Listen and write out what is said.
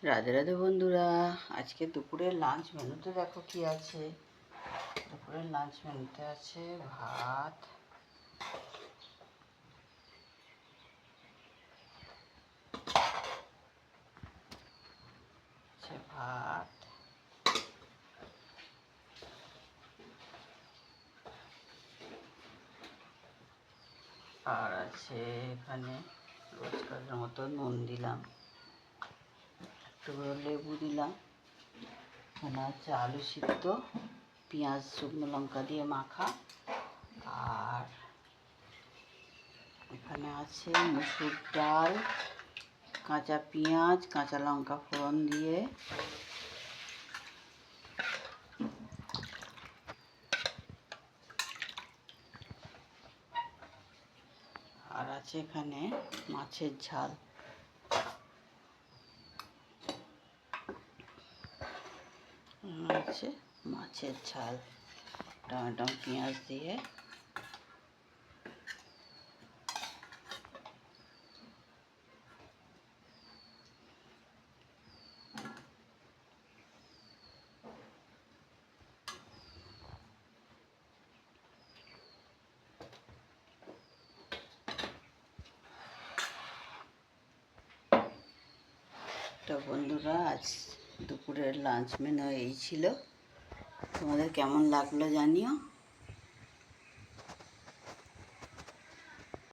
রাধে রাধে বন্ধুরা, আজকে দুপুরের লাঞ্চ মেনুতে দেখো কি আছে। দুপুরের লাঞ্চ মেনুতে আছে ভাত, আর আছে এখানে রোজকারের মতো নুন দিলাম, একটু লেবু দিলাম। এখানে আছে আলু সিদ্ধ, পেঁয়াজ শুকনো লঙ্কা দিয়ে মাখা। আর এখানে আছে মুসুর ডাল, কাঁচা পেঁয়াজ কাঁচা লঙ্কা ফোড়ন দিয়ে। আর আছে এখানে মাছের ঝাল। আছে মাছের ঝাল টমেটো পেঁয়াজ দিয়ে। তো বন্ধুরা, আজ দুপুরের লাঞ্চ মেনু এই ছিল। তোমাদের কেমন লাগলো জানিও।